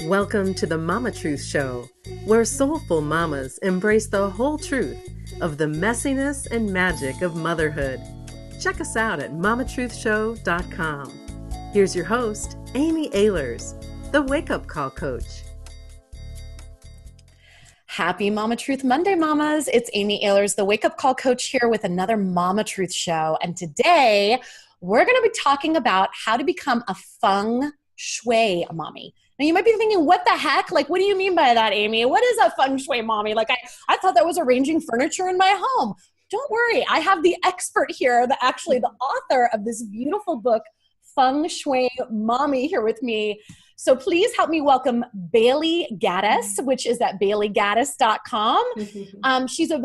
Welcome to the Mama Truth Show, where soulful mamas embrace the whole truth of the messiness and magic of motherhood. Check us out at mamatruthshow.com. Here's your host, Amy Ahlers, the Wake Up Call Coach. Happy Mama Truth Monday, mamas. It's Amy Ahlers, the Wake Up Call Coach, here with another Mama Truth Show. And today, we're going to be talking about how to become a Feng Shui mommy. Now, you might be thinking, what the heck? Like, what do you mean by that, Amy? What is a Feng Shui mommy? Like, I thought that was arranging furniture in my home. Don't worry. I have the expert here, the author of this beautiful book, Feng Shui Mommy, here with me. So please help me welcome Bailey Gaddis, which is at baileygaddis.com. She's a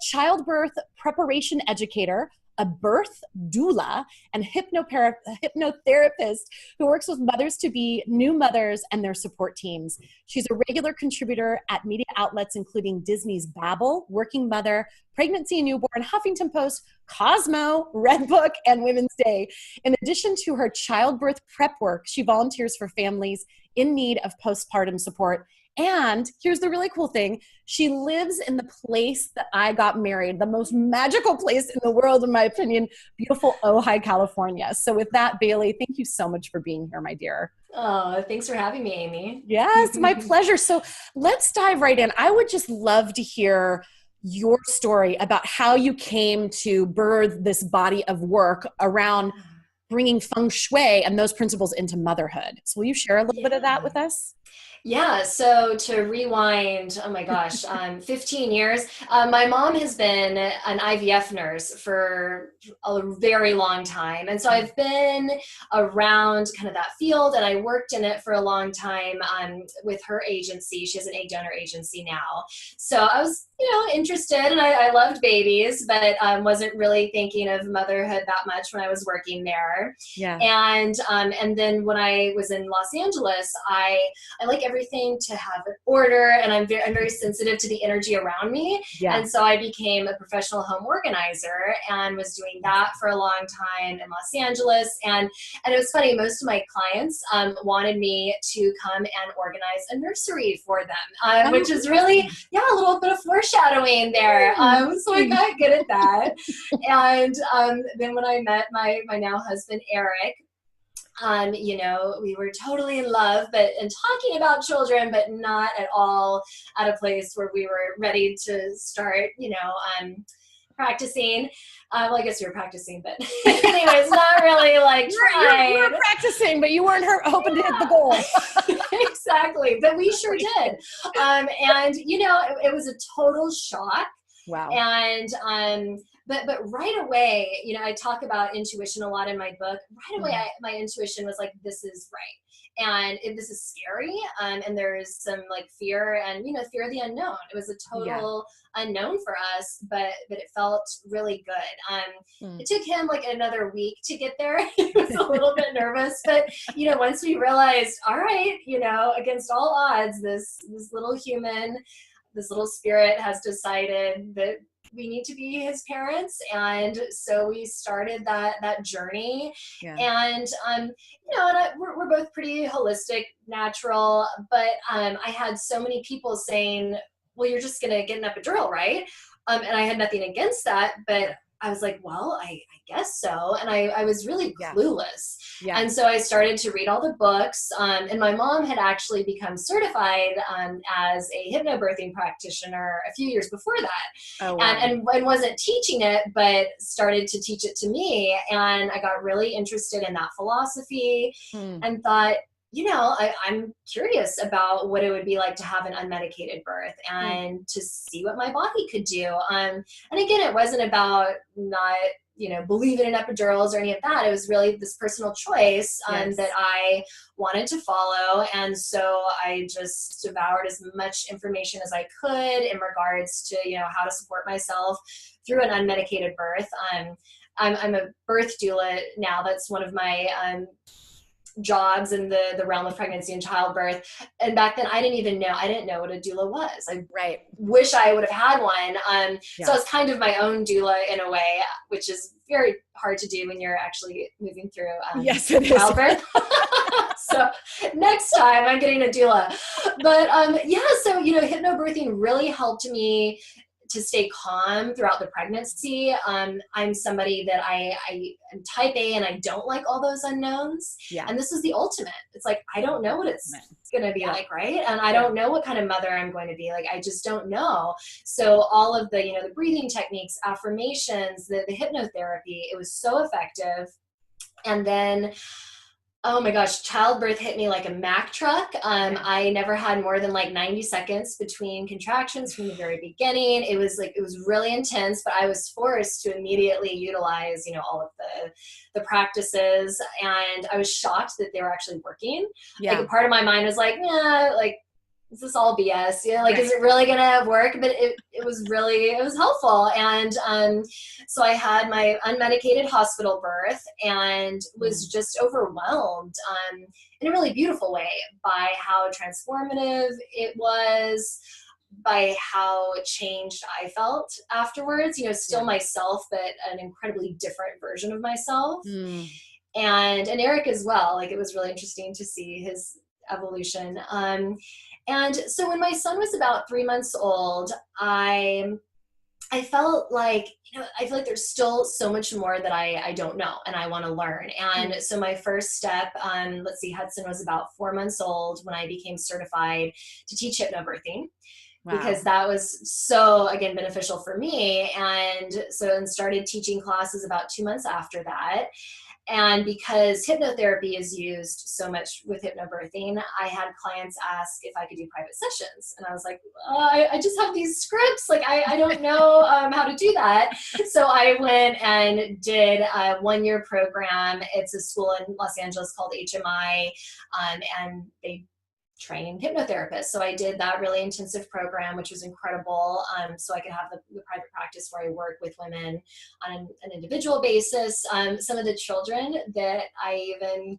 childbirth preparation educator, a birth doula, and hypnotherapist who works with mothers-to-be, new mothers, and their support teams. She's a regular contributor at media outlets including Disney's Babel, Working Mother, Pregnancy and Newborn, Huffington Post, Cosmo, Redbook, and Women's Day. In addition to her childbirth prep work, she volunteers for families in need of postpartum support. And here's the really cool thing. She lives in the place that I got married, the most magical place in the world, in my opinion, beautiful Ojai, California. So with that, Bailey, thank you so much for being here, my dear. Oh, thanks for having me, Amy. Yes, my pleasure. So let's dive right in. I would just love to hear your story about how you came to birth this body of work around bringing Feng Shui and those principles into motherhood. So will you share a little bit of that with us? Yeah, so to rewind, oh my gosh, 15 years. My mom has been an IVF nurse for a very long time. And so I've been around kind of that field, and I worked in it for a long time with her agency. She has an egg donor agency now. So I was, interested, and I loved babies, but wasn't really thinking of motherhood that much when I was working there. Yeah. And then when I was in Los Angeles, I like everything to have an order, and I'm very sensitive to the energy around me. Yeah. And so I became a professional home organizer and was doing that for a long time in Los Angeles. And it was funny, most of my clients wanted me to come and organize a nursery for them, which is really, a little bit of foreshadowing there. So I got good at that. And then when I met my now husband, Eric, we were totally in love, and talking about children, but not at all at a place where we were ready to start, practicing. Well, I guess we were practicing, but anyways, not really like trying. You were practicing, but you weren't hoping to hit the goal. Exactly, but we sure did. It was a total shock. Wow. And but right away, I talk about intuition a lot in my book. Right away, my intuition was like, this is right. And this is scary. And there's some like fear and, fear of the unknown. It was a total unknown for us, but it felt really good. It took him like another week to get there. He was a little bit nervous, but, once we realized, all right, against all odds, this little human, this little spirit has decided that we need to be his parents. And so we started that journey. Yeah. And, we're both pretty holistic, natural, but I had so many people saying, well, you're just going to get an epidural, right? And I had nothing against that, but I was like, well, I guess so. And I was really clueless. Yeah. And so I started to read all the books. And my mom had actually become certified as a hypnobirthing practitioner a few years before that. Oh, wow. And wasn't teaching it, but started to teach it to me. And I got really interested in that philosophy and thought, I'm curious about what it would be like to have an unmedicated birth and to see what my body could do. And again, it wasn't about not, believing in epidurals or any of that. It was really this personal choice that I wanted to follow. And so I just devoured as much information as I could in regards to, how to support myself through an unmedicated birth. I'm a birth doula now. That's one of my jobs in the realm of pregnancy and childbirth. And back then I didn't know what a doula was. I wish I would have had one. So I was kind of my own doula in a way, which is very hard to do when you're actually moving through yes, it childbirth. So next time I'm getting a doula. But so, hypnobirthing really helped me to stay calm throughout the pregnancy. I'm somebody that I am type A and I don't like all those unknowns. Yeah. And this is the ultimate. It's like, I don't know what it's going to be like, right? And I don't know what kind of mother I'm going to be like. I just don't know. So all of the, the breathing techniques, affirmations, the hypnotherapy, it was so effective. And then, oh my gosh, childbirth hit me like a Mack truck. I never had more than like 90 seconds between contractions from the very beginning. It was really intense, but I was forced to immediately utilize, all of the practices. And I was shocked that they were actually working. Yeah. Like a part of my mind was like, is this all BS? Is it really gonna work? But it was helpful. And so I had my unmedicated hospital birth and was just overwhelmed in a really beautiful way by how transformative it was, by how changed I felt afterwards. Still myself, but an incredibly different version of myself. And Eric as well. Like, it was really interesting to see his evolution. And so when my son was about 3 months old, I felt like, I feel like there's still so much more that I don't know and I want to learn. And so my first step, Hudson was about 4 months old when I became certified to teach hypnobirthing. Wow. Because that was so, again, beneficial for me. And started teaching classes about 2 months after that. And because hypnotherapy is used so much with hypnobirthing, I had clients ask if I could do private sessions. And I was like, I just have these scripts. Like, I don't know how to do that. So I went and did a 1-year program. It's a school in Los Angeles called HMI, and they trained hypnotherapists. So I did that really intensive program, which was incredible. So I could have the private practice where I work with women on an individual basis. Some of the children that I even,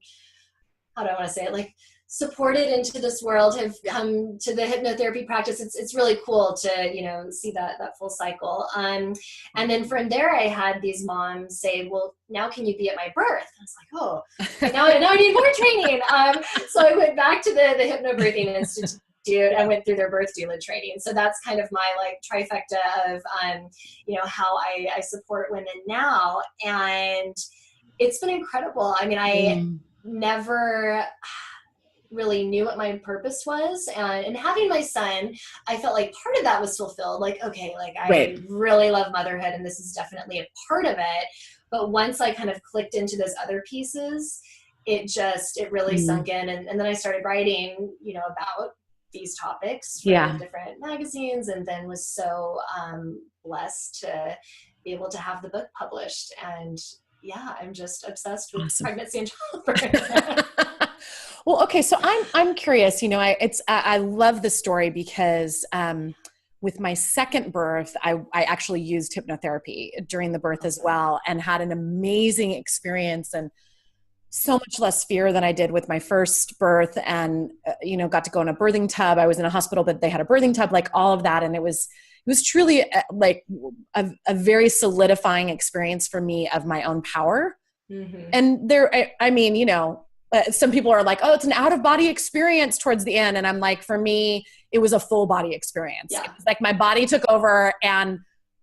how do I want to say it, like supported into this world have come to the hypnotherapy practice. It's really cool to, see that full cycle. And then from there, I had these moms say, well, now can you be at my birth? I was like, oh, now I need more training. So I went back to the Hypnobirthing Institute and went through their birth doula training. So that's kind of my like trifecta of, how I support women now. And it's been incredible. I mean, I never really knew what my purpose was. And having my son, I felt like part of that was fulfilled. Like, okay, like I really love motherhood and this is definitely a part of it. But once I kind of clicked into those other pieces, it really sunk in. And then I started writing, about these topics for different magazines, and then was so blessed to be able to have the book published. And I'm just obsessed with pregnancy and childbirth. Well, okay. So I'm curious, I love the story because, with my second birth, I actually used hypnotherapy during the birth as well, and had an amazing experience and so much less fear than I did with my first birth, and, got to go in a birthing tub. I was in a hospital, but they had a birthing tub, like all of that. And it was truly like a very solidifying experience for me of my own power. Mm-hmm. And some people are like, oh, it's an out-of-body experience towards the end. And I'm like, for me, it was a full body experience. Yeah. It was like my body took over and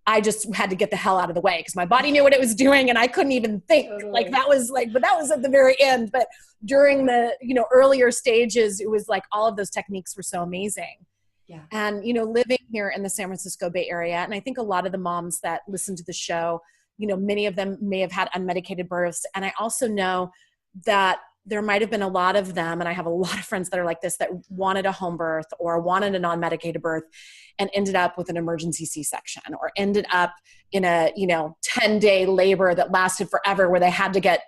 I just had to get the hell out of the way because my body knew what it was doing and I couldn't even think. Totally. But that was at the very end. But during the, earlier stages, it was like all of those techniques were so amazing. Yeah. And, living here in the San Francisco Bay Area, and I think a lot of the moms that listen to the show, many of them may have had unmedicated births. And I also know that there might have been a lot of them, and I have a lot of friends that are like this, that wanted a home birth or wanted a non-medicated birth and ended up with an emergency C-section, or ended up in a, 10-day labor that lasted forever where they had to get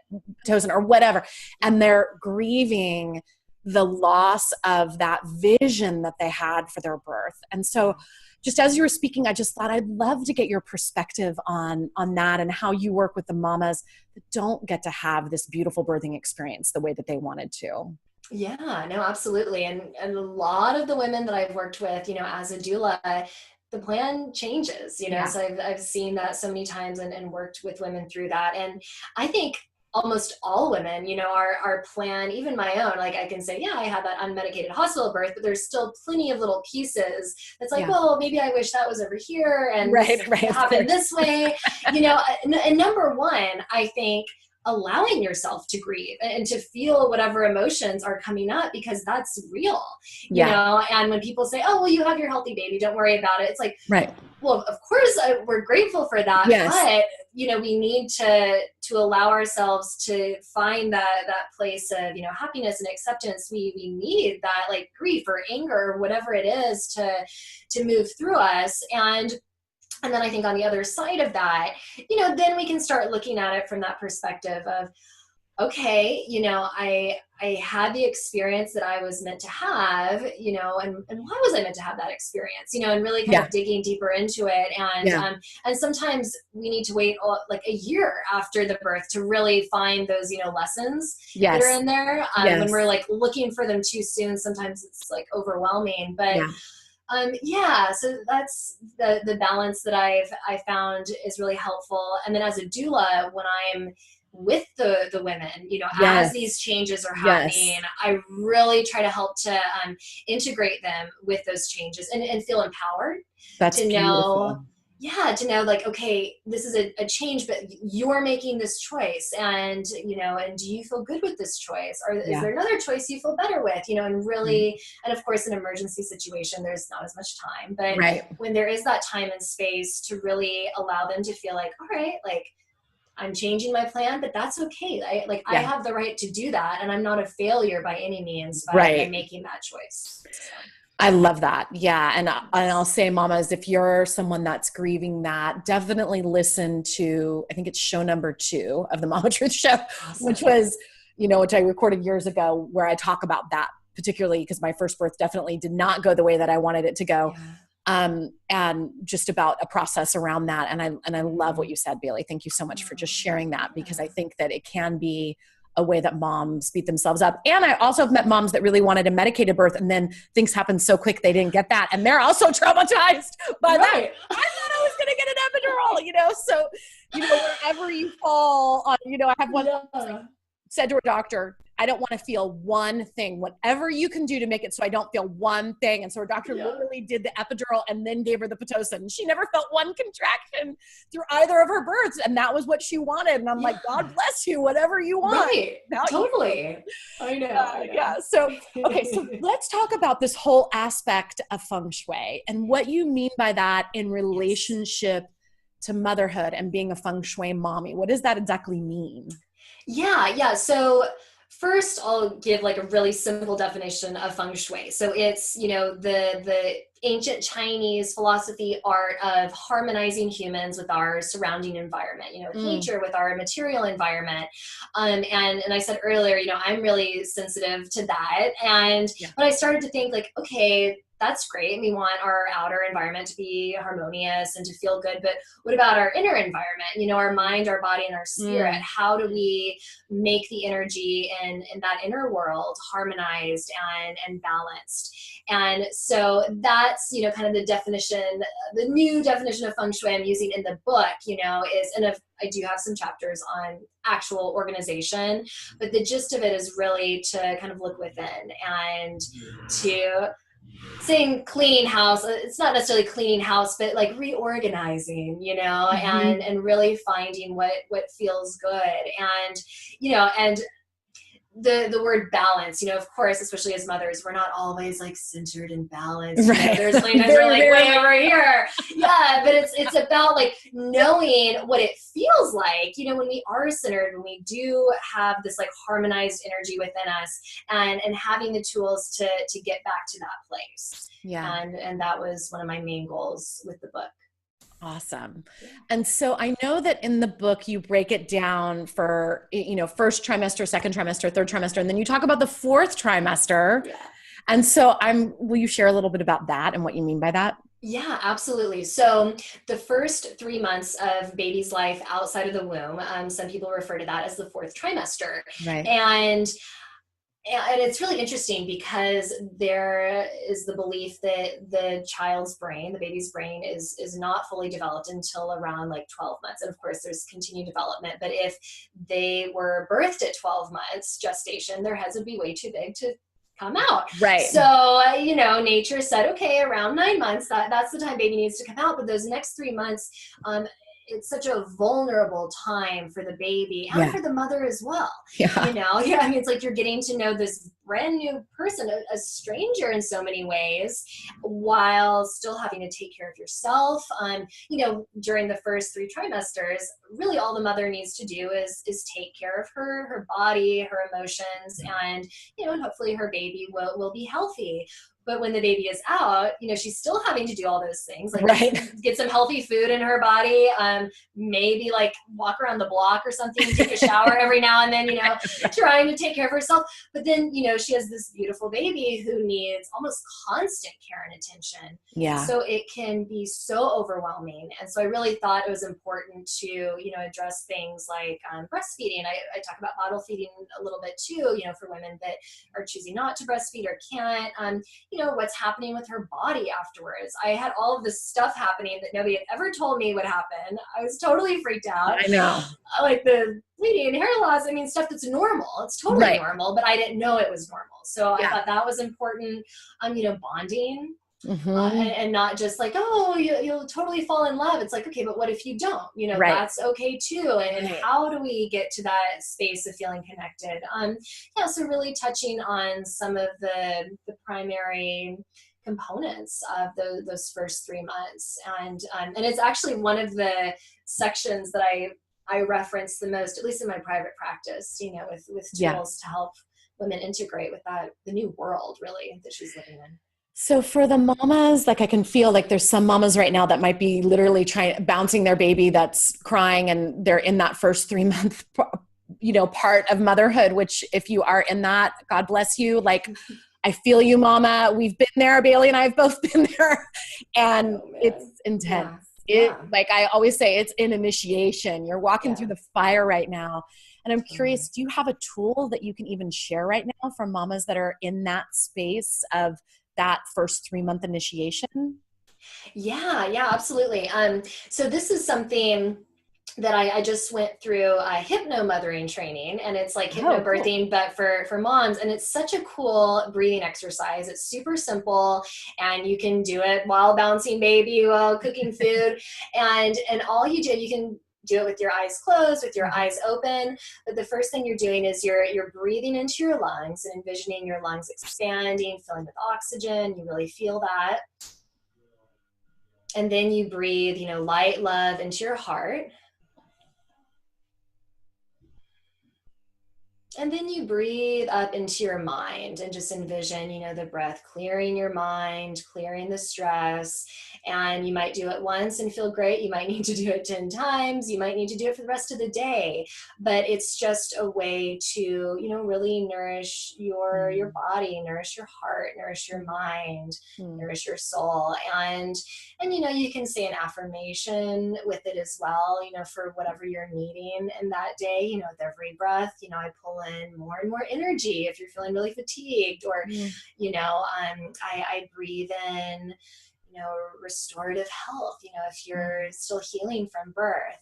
Pitocin or whatever. And they're grieving the loss of that vision that they had for their birth. And so just as you were speaking, I just thought I'd love to get your perspective on that and how you work with the mamas that don't get to have this beautiful birthing experience the way that they wanted to. Yeah, no, absolutely. And a lot of the women that I've worked with, as a doula, the plan changes, Yeah. so I've seen that so many times and worked with women through that. And I think almost all women, our plan, even my own, like I can say, yeah, I had that unmedicated hospital birth, but there's still plenty of little pieces. That's like, well, maybe I wish that was over here and right, it happened this way, and number one, I think allowing yourself to grieve and to feel whatever emotions are coming up, because that's real, and when people say, oh, well, you have your healthy baby, don't worry about it. It's like, right. Well, of course we're grateful for that, yes. but we need to allow ourselves to find that place of, happiness and acceptance. We need that, like, grief or anger or whatever it is to move through us. And then I think on the other side of that, then we can start looking at it from that perspective of, okay, I had the experience that I was meant to have, and why was I meant to have that experience, and really kind of digging deeper into it. And sometimes we need to wait like a year after the birth to really find those, lessons that are in there. When we're like looking for them too soon, sometimes it's like overwhelming, but so that's the balance that I found is really helpful. And then as a doula, when I'm with the women, as these changes are happening, I really try to help to integrate them with those changes and feel empowered. That's to beautiful. to know like, okay, this is a change, but you're making this choice, and and do you feel good with this choice, or is there another choice you feel better with, and really, and of course, in an emergency situation, there's not as much time, but when there is that time and space to really allow them to feel like, all right, like, I'm changing my plan, but that's okay. I have the right to do that, and I'm not a failure by any means by making that choice. So. I love that. Yeah. And I'll say, mamas, if you're someone that's grieving that, definitely listen to, I think it's show number 2 of the Mama Truth Show, which was, which I recorded years ago, where I talk about that, particularly because my first birth definitely did not go the way that I wanted it to go. And just about a process around that. And I love what you said, Bailey. Thank you so much for just sharing that, because I think that it can be a way that moms beat themselves up. And I also have met moms that really wanted a medicated birth, and then things happened so quick they didn't get that, and they're also traumatized by that. I thought I was going to get an epidural, so wherever you fall on, I have one said to her doctor, I don't want to feel one thing, whatever you can do to make it so I don't feel one thing. And so her doctor literally did the epidural and then gave her the Pitocin. She never felt one contraction through either of her births. And that was what she wanted. And I'm like, God bless you, whatever you want. Right. Totally. I know. Yeah. So, okay. So let's talk about this whole aspect of Feng Shui and what you mean by that in relationship to motherhood and being a Feng Shui mommy. What does that exactly mean? Yeah. So first, I'll give like a really simple definition of Feng Shui. So it's, the ancient Chinese philosophy, art of harmonizing humans with our surrounding environment, nature with our material environment. And I said earlier, I'm really sensitive to that. But I started to think like, okay, that's great. We want our outer environment to be harmonious and to feel good, but what about our inner environment? Our mind, our body, and our spirit. How do we make the energy in that inner world harmonized and balanced? And so that's, kind of the definition, the new definition of Feng Shui I'm using in the book, is, and I do have some chapters on actual organization, but the gist of it is really to kind of look within and to saying cleaning house. It's not necessarily cleaning house, but like reorganizing, and really finding what feels good. And, the word balance, of course, especially as mothers, we're not always like centered and balanced. Right. There's like, we're like way over here. Yeah. But it's about like knowing what it feels like, when we are centered, when we do have this like harmonized energy within us, and having the tools to get back to that place. Yeah. And that was one of my main goals with the book. Awesome. And so I know that in the book, you break it down for, first trimester, second trimester, third trimester, and then you talk about the fourth trimester. Yeah. And so will you share a little bit about that and what you mean by that? Yeah, absolutely. So the first 3 months of baby's life outside of the womb, some people refer to that as the fourth trimester. Right. And and it's really interesting because there is the belief that the child's brain, the baby's brain, is not fully developed until around like 12 months. And of course, there's continued development. But if they were birthed at 12 months gestation, their heads would be way too big to come out. Right. So, nature said, okay, around 9 months, that's the time baby needs to come out. But those next 3 months, it's such a vulnerable time for the baby and for the mother as well. Yeah. Yeah, I mean, it's like you're getting to know this brand new person, a stranger in so many ways, while still having to take care of yourself. During the first 3 trimesters, really all the mother needs to do is take care of her body, her emotions, and and hopefully her baby will be healthy. But when the baby is out, she's still having to do all those things, like get some healthy food in her body, maybe like walk around the block or something, take a shower every now and then, trying to take care of herself. But then, she has this beautiful baby who needs almost constant care and attention. Yeah. So it can be so overwhelming. And so I really thought it was important to, address things like breastfeeding. I talk about bottle feeding a little bit too, for women that are choosing not to breastfeed or can't. What's happening with her body afterwards. I had all of this stuff happening that nobody had ever told me would happen. I was totally freaked out. I know. Like the bleeding, hair loss, stuff that's normal. It's totally normal, but I didn't know it was normal. So I thought that was important. Bonding. And not just like, oh, you'll totally fall in love. It's like, okay, but what if you don't? That's okay too. And how do we get to that space of feeling connected? So really touching on some of the primary components of those first 3 months. And it's actually one of the sections that I reference the most, at least in my private practice, with tools to help women integrate with the new world really that she's living in. So for the mamas, like I can feel like there's some mamas right now that might be literally bouncing their baby that's crying, and they're in that first 3 month, part of motherhood, which if you are in that, God bless you. Like, I feel you, mama. We've been there. Bailey and I have both been there, and it's intense. Like I always say, it's an initiation. You're walking through the fire right now. And I'm curious, do you have a tool that you can even share right now for mamas that are in that space of that first 3 month initiation? Yeah, absolutely. So this is something that I just went through a hypno-mothering training, and it's like hypnobirthing, but for moms. And it's such a cool breathing exercise. It's super simple, and you can do it while bouncing baby, while cooking food. and all you can do it with your eyes closed, with your eyes open. But the first thing you're doing is you're breathing into your lungs and envisioning your lungs expanding, filling with oxygen. You really feel that. And then you breathe, light love into your heart. And then you breathe up into your mind and just envision, the breath clearing your mind, clearing the stress. And you might do it once and feel great. You might need to do it 10 times. You might need to do it for the rest of the day. But it's just a way to, really nourish your body, nourish your heart, nourish your mind, nourish your soul. And you can say an affirmation with it as well, for whatever you're needing in that day. With every breath, I pull in more and more energy if you're feeling really fatigued, or I breathe in restorative health, if you're still healing from birth.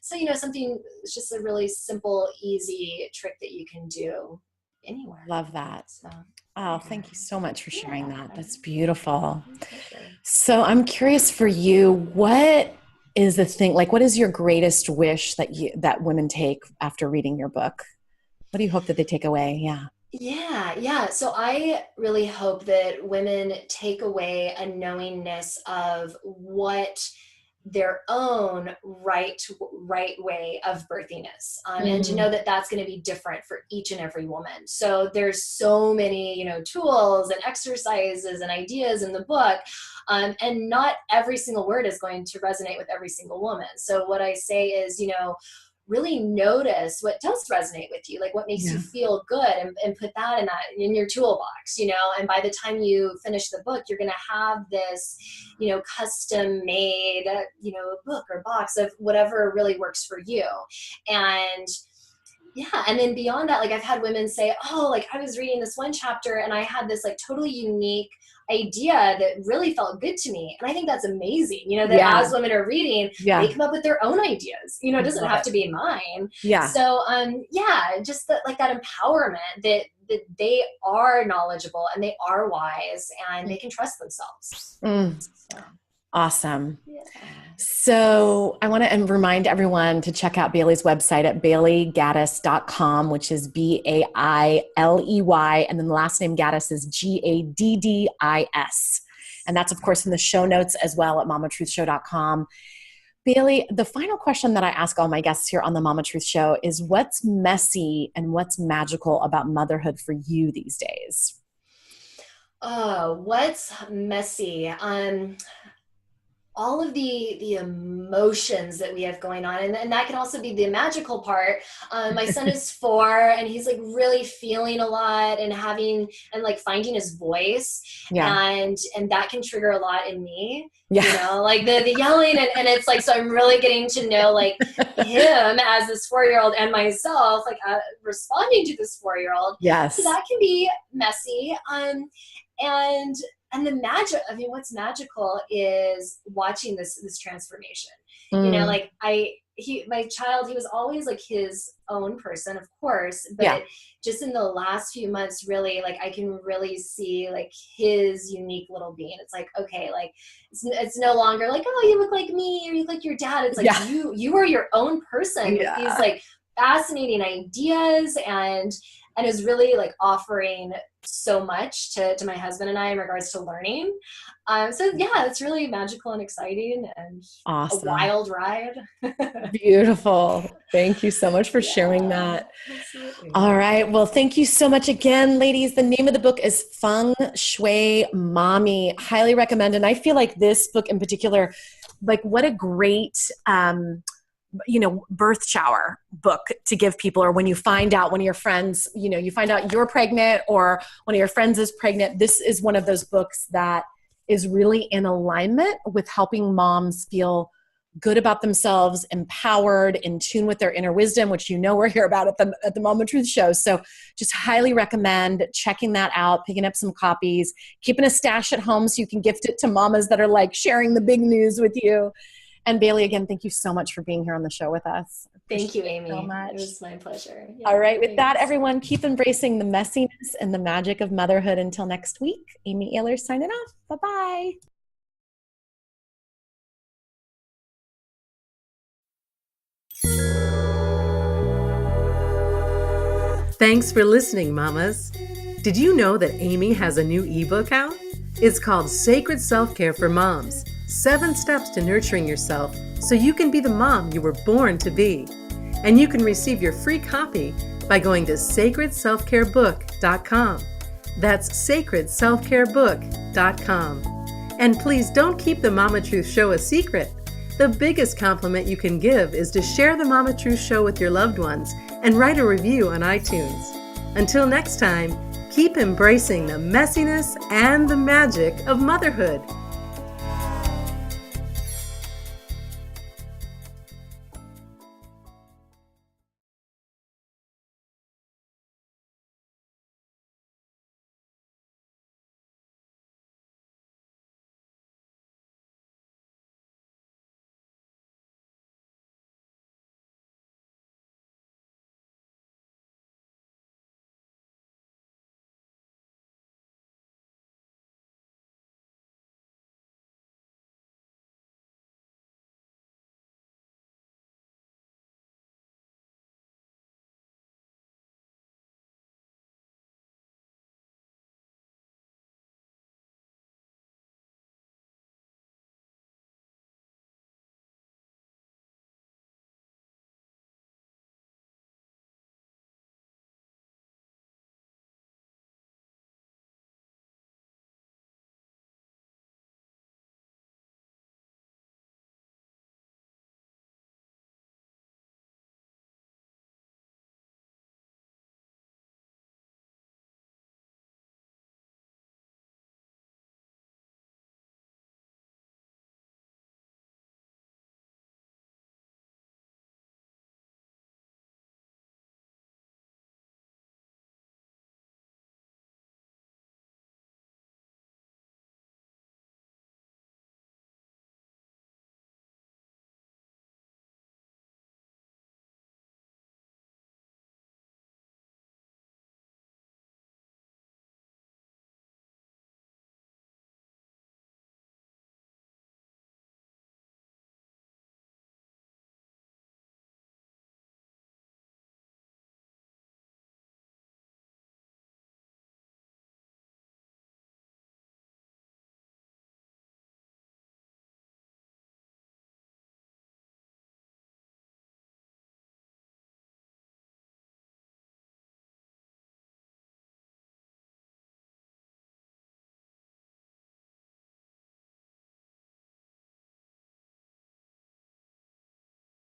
Something, it's just a really simple, easy trick that you can do anywhere. Love that. Thank you so much for sharing that. That's beautiful. So I'm curious for you, what is the thing, like what is your greatest wish that women take after reading your book? What do you hope that they take away? Yeah. So I really hope that women take away a knowingness of what their own right way of birthing is, and to know that that's going to be different for each and every woman. So there's so many, tools and exercises and ideas in the book, and not every single word is going to resonate with every single woman. So what I say is, really notice what does resonate with you, like what makes you feel good, and put that in your toolbox, and by the time you finish the book, you're going to have this, custom made, book or box of whatever really works for you. And yeah. And then beyond that, like I've had women say, oh, like I was reading this one chapter and I had this like totally unique idea that really felt good to me. And I think that's amazing, that as women are reading, they come up with their own ideas, it doesn't have to be mine. So, just like that empowerment that they are knowledgeable and they are wise and they can trust themselves. So. Awesome. So I want to remind everyone to check out Bailey's website at baileygaddis.com, which is Bailey. And then the last name Gaddis is Gaddis. And that's, of course, in the show notes as well at mamatruthshow.com. Bailey, the final question that I ask all my guests here on the Mama Truth Show is, what's messy and what's magical about motherhood for you these days? Oh, what's messy? All of the emotions that we have going on. And that can also be the magical part. My son is 4 and he's like really feeling a lot and like finding his voice. And that can trigger a lot in me, like the yelling and it's like, so I'm really getting to know like him as this 4-year-old and myself, like responding to this 4-year-old. So that can be messy. And the magic, what's magical is watching this transformation. Like my child, he was always like his own person, of course, but just in the last few months, really, like I can really see like his unique little being. It's like, okay, like it's no longer like, oh, you look like me or you look like your dad. It's like you are your own person with these like fascinating ideas and is really like offering so much to my husband and I in regards to learning. So it's really magical and exciting and awesome. A wild ride. Beautiful. Thank you so much for sharing that. Absolutely. All right. Well, thank you so much again, ladies. The name of the book is Feng Shui Mommy. Highly recommend. And I feel like this book in particular, like what a great, birth shower book to give people, or when you find out one of your friends, you find out you're pregnant or one of your friends is pregnant. This is one of those books that is really in alignment with helping moms feel good about themselves, empowered, in tune with their inner wisdom, which we're here about at the Mama Truth Show. So just highly recommend checking that out, picking up some copies, keeping a stash at home so you can gift it to mamas that are like sharing the big news with you. And Bailey, again, thank you so much for being here on the show with us. Thank you, Amy. So much. It was my pleasure. All right. With that, everyone, keep embracing the messiness and the magic of motherhood. Until next week, Amy Ahlers signing off. Bye-bye. Thanks for listening, mamas. Did you know that Amy has a new ebook out? It's called Sacred Self-Care for Moms: 7 Steps to Nurturing Yourself so you can be the mom you were born to be. And you can receive your free copy by going to sacredselfcarebook.com. That's sacredselfcarebook.com. And please don't keep the Mama Truth Show a secret. The biggest compliment you can give is to share the Mama Truth Show with your loved ones and write a review on iTunes. Until next time, keep embracing the messiness and the magic of motherhood.